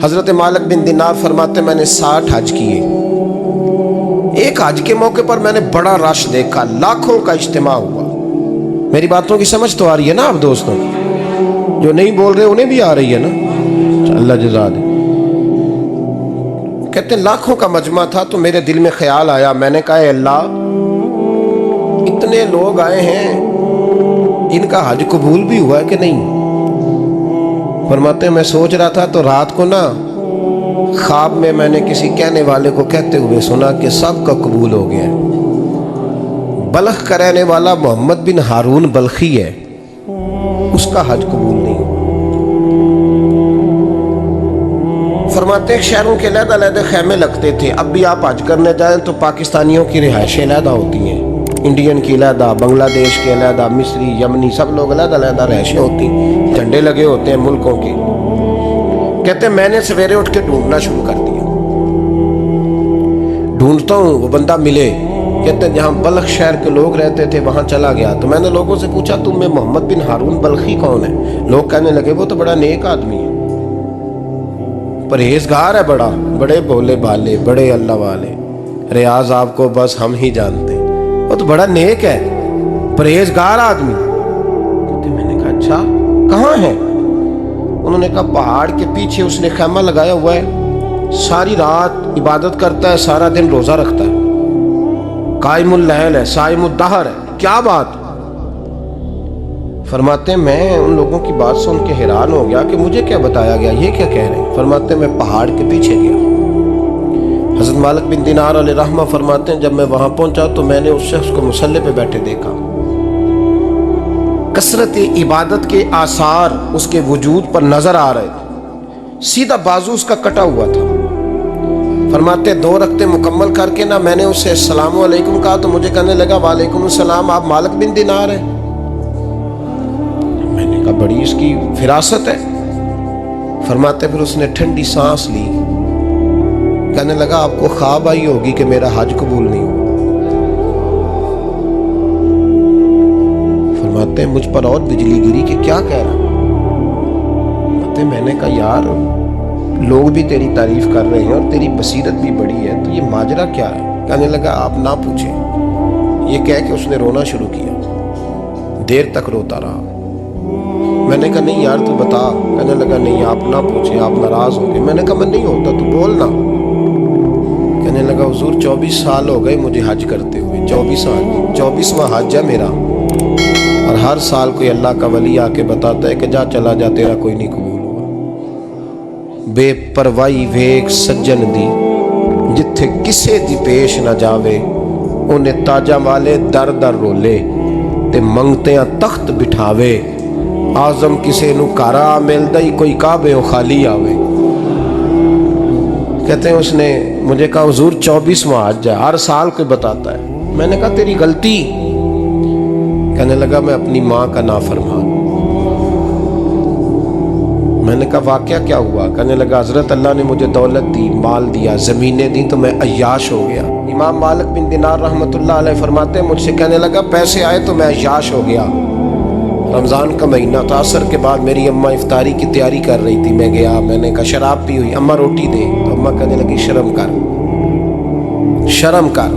حضرت مالک بن دینار فرماتے میں نے 60 حج کیے. ایک حج کے موقع پر میں نے بڑا رش دیکھا، لاکھوں کا اجتماع ہوا. میری باتوں کی سمجھ تو آ رہی ہے نا آپ دوستوں؟ جو نہیں بول رہے انہیں بھی آ رہی ہے نا؟ اللہ جزا دے. کہتے ہیں لاکھوں کا مجمع تھا تو میرے دل میں خیال آیا. میں نے کہا اے اللہ، اتنے لوگ آئے ہیں، ان کا حج قبول بھی ہوا ہے کہ نہیں؟ فرماتے ہیں میں سوچ رہا تھا تو رات کو نا خواب میں نے کسی کہنے والے کو کہتے ہوئے سنا کہ سب کا قبول ہو گیا ہے. بلخ کا رہنے والا محمد بن ہارون بلخی ہے، اس کا حج قبول نہیں. فرماتے ہیں شہروں کے علیحدہ علیحدہ خیمے لگتے تھے. اب بھی آپ حج کرنے جائیں تو پاکستانیوں کی رہائشیں علیحدہ ہوتی ہیں، انڈین کی علیحدہ، بنگلہ دیش کے علیحدہ، مصری، یمنی، سب لوگ علیحدہ علیحدہ رہائشیں ہوتی ہیں، جھنڈے لگے ہوتے ہیں ملکوں کے. کہتے ہیں میں نے سویرے اٹھ کے ڈھونڈنا شروع کر دیا. ڈھونڈتا ہوں وہ بندہ ملے. کہتے ہیں جہاں بلخ شہر کے لوگ رہتے تھے وہاں چلا گیا تو میں نے لوگوں سے پوچھا تم میں محمد بن ہارون بلخی کون ہے؟ لوگ کہنے لگے وہ تو بڑا نیک آدمی ہے، پرہیزگار ہے، بڑے بولے بالے، بڑے اللہ والے، ریاض آپ کو بس ہم ہی جانتے ہیں، وہ تو بڑا نیک ہے، پرہیزگار آدمی. میں نے کہا اچھا کہاں ہے؟ انہوں نے کہا پہاڑ کے پیچھے اس نے خیمہ لگایا ہوا ہے، ساری رات عبادت کرتا ہے، سارا دن روزہ رکھتا ہے، قائم اللیل ہے، صائم الدہر ہے. کیا بات؟ فرماتے ہیں میں ان لوگوں کی بات سن کے حیران ہو گیا کہ مجھے کیا بتایا گیا، یہ کیا کہہ رہے ہیں. فرماتے ہیں میں پہاڑ کے پیچھے گیا. حضرت مالک بن دینار علیہ رحمہ فرماتے ہیں جب میں وہاں پہنچا تو میں نے اس شخص کو مصلی پہ بیٹھے دیکھا. کثرت عبادت کے آثار اس کے وجود پر نظر آ رہے تھے. سیدھا بازو اس کا کٹا ہوا تھا. فرماتے 2 رکعتیں مکمل کر کے نا میں نے اسے السلام علیکم کہا تو مجھے کہنے لگا وعلیکم السلام، آپ مالک بن دینار ہیں؟ میں نے کہا بڑی اس کی فراست ہے. فرماتے پھر اس نے ٹھنڈی سانس لی، کہنے لگا آپ کو خواب آئی ہوگی کہ میرا حج قبول نہیں ہوا. فرماتے ہیں مجھ پر اور بجلی گری کہ کیا کہہ رہا. فرماتے میں نے کہا یار لوگ بھی تیری تعریف کر رہے ہیں اور تیری بصیرت بھی بڑی ہے، تو یہ ماجرا کیا ہے؟ کہنے لگا آپ نہ پوچھیں. یہ کہہ کے اس نے رونا شروع کیا، دیر تک روتا رہا. میں نے کہا نہیں یار تو بتا. کہنے لگا نہیں آپ نہ پوچھیں، آپ ناراض ہوں گے. میں نے کہا میں نہیں ہوتا، تو بولنا. کہنے لگا حضور 24 سال ہو گئے مجھے حج کرتے ہوئے، 24واں حج ہے میرا، اور ہر سال کوئی اللہ کا ولی آ کے بتاتا ہے کہ جا چلا جا تیرا کوئی نہیں قبول ہوا. بے پروائی ویک سجن دی جتھے کسے دی پیش نہ جاوے، انہیں تاجا والے در در رولے تے منگتیاں تخت بٹھاوے. آزم کسے نو کارا ملدا ہی کوئی کعبے و خالی آوے. کہتے ہیں اس نے مجھے کہا حضور 24واں حج ہے، ہر سال کوئی بتاتا ہے. میں نے کہا تیری غلطی. کہنے لگا میں اپنی ماں کا نافرمان. میں نے کہا واقعہ کیا ہوا؟ کہنے لگا حضرت اللہ نے مجھے دولت دی، مال دیا، زمینیں دی تو میں عیاش ہو گیا. امام مالک بن دینار رحمۃ اللہ علیہ فرماتے ہیں مجھ سے کہنے لگا پیسے آئے تو میں عیاش ہو گیا. رمضان کا مہینہ تھا، عصر کے بعد میری اماں افطاری کی تیاری کر رہی تھی. میں گیا، میں نے کہا شراب پی ہوئی، اماں روٹی دے. تو اماں کہنے لگی شرم کر،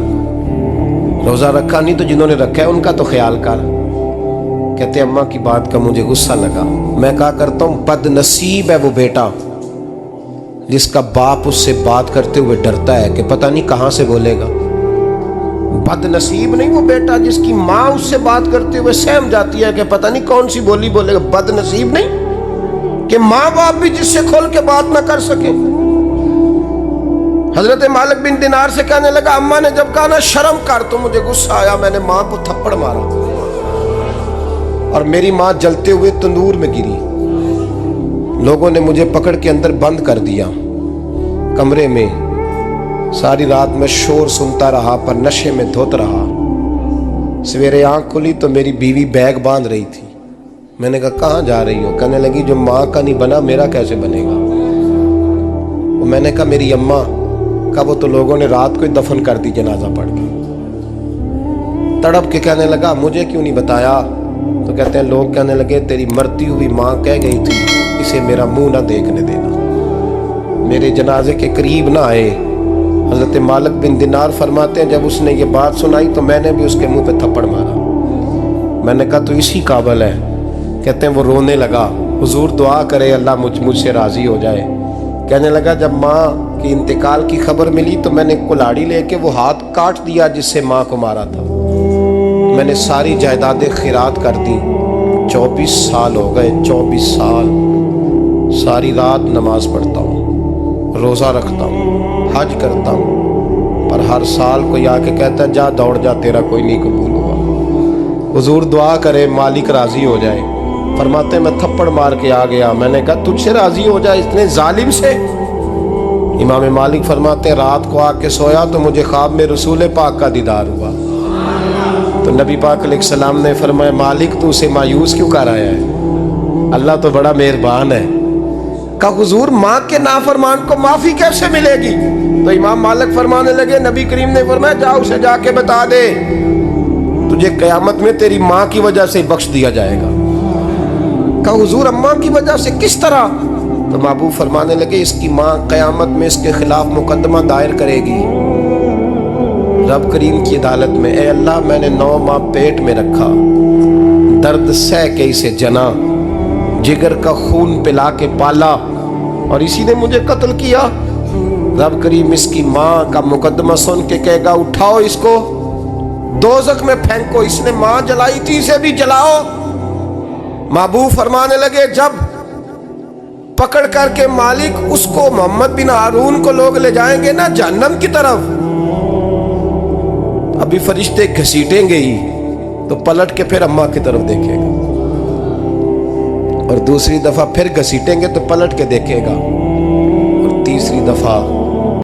روزہ رکھا نہیں تو جنہوں نے رکھا ہے ان کا تو خیال کر. کہتے اماں کی بات کا مجھے غصہ لگا. میں کہا کرتا ہوں بد نصیب ہے وہ بیٹا جس کا باپ اس سے بات کرتے ہوئے ڈرتا ہے کہ پتہ نہیں کہاں سے بولے گا. بد نصیب نہیں وہ بیٹا جس کی ماں اس سے بات کرتے ہوئے سہم جاتی ہے کہ پتہ نہیں کون سی بولی بولے گا. بد نصیب نہیں کہ ماں باپ بھی جس سے کھول کے بات نہ کر سکے. حضرت مالک بن دینار سے کہنے لگا اماں نے جب کہا نا شرم کر تو مجھے غصہ آیا. میں نے ماں کو تھپڑ مارا اور میری ماں جلتے ہوئے تندور میں گری. لوگوں نے مجھے پکڑ کے اندر بند کر دیا کمرے میں. ساری رات میں شور سنتا رہا پر نشے میں دھوت رہا. سویرے آنکھ کھلی تو میری بیوی بیگ باندھ رہی تھی. میں نے کہا کہاں جا رہی ہو؟ کہنے لگی جو ماں کا نہیں بنا میرا کیسے بنے گا. میں نے کہا میری اماں کا وہ تو لوگوں نے رات کو ہی دفن کر دی جنازہ پڑھ کے. تڑپ کے کہنے لگا مجھے کیوں نہیں بتایا؟ تو کہتے ہیں لوگ کہنے لگے تیری مرتی ہوئی ماں کہہ گئی تھی اسے میرا منہ نہ دیکھنے دینا. میرے جنازے کے قریب نہ آئے۔ حضرت مالک بن دینار فرماتے ہیں جب اس نے یہ بات سنائی تو میں نے بھی اس کے منہ پہ تھپڑ مارا۔ میں نے کہا تو اسی قابل ہے۔ کہتے ہیں وہ رونے لگا، حضور دعا کرے اللہ مجھ سے راضی ہو جائے۔ کہنے لگا جب ماں کی انتقال کی خبر ملی تو میں نے کلاڑی لے کے وہ ہاتھ کاٹ دیا جس سے ماں کو مارا تھا۔ میں نے ساری جائیدادیں خیرات کر دیں۔ 24 سال ہو گئے، 24 سال ساری رات نماز پڑھتا ہوں، روزہ رکھتا ہوں، حج کرتا ہوں، پر ہر سال کوئی آ کے کہتا ہے جا دوڑ جا تیرا کوئی نہیں قبول ہوا۔ حضور دعا کرے مالک راضی ہو جائے۔ فرماتے میں تھپڑ مار کے آ گیا، میں نے کہا تجھ سے راضی ہو جائے اتنے ظالم سے؟ امام مالک فرماتے ہیں رات کو آ کے سویا تو مجھے خواب میں رسول پاک کا دیدار ہوا۔ تو نبی پاک علیہ السلام نے فرمایا مالک تو اسے مایوس کیوں کر آیا ہے؟ اللہ تو بڑا مہربان ہے۔ کہا حضور ماں کے نافرمان کو معافی کیسے ملے گی؟ تو امام مالک فرمانے لگے نبی کریم نے فرمایا جا اسے جا کے بتا دے تجھے قیامت میں تیری ماں کی وجہ سے بخش دیا جائے گا۔ کہا حضور اماں کی وجہ سے کس طرح؟ تو محبوب فرمانے لگے اس کی ماں قیامت میں اس کے خلاف مقدمہ دائر کرے گی رب کریم کی عدالت میں، اے اللہ میں نے 9 ماہ پیٹ میں رکھا، درد سہ کے اسے جنا، جگر کا خون پلا کے پالا اور اسی نے مجھے قتل کیا۔ رب کریم اس کی ماں کا مقدمہ سن کے کہے گا اٹھاؤ اس کو دوزخ میں پھینکو، اس نے ماں جلائی تھی اسے بھی جلاؤ۔ محبوب فرمانے لگے جب پکڑ کر کے مالک اس کو محمد بن ہارون کو لوگ لے جائیں گے نا جہنم کی طرف، ابھی فرشتے گھسیٹیں گے ہی تو پلٹ کے پھر اماں کی طرف دیکھے گا اور دوسری دفعہ پھر گھسیٹیں گے تو پلٹ کے دیکھے گا اور تیسری دفعہ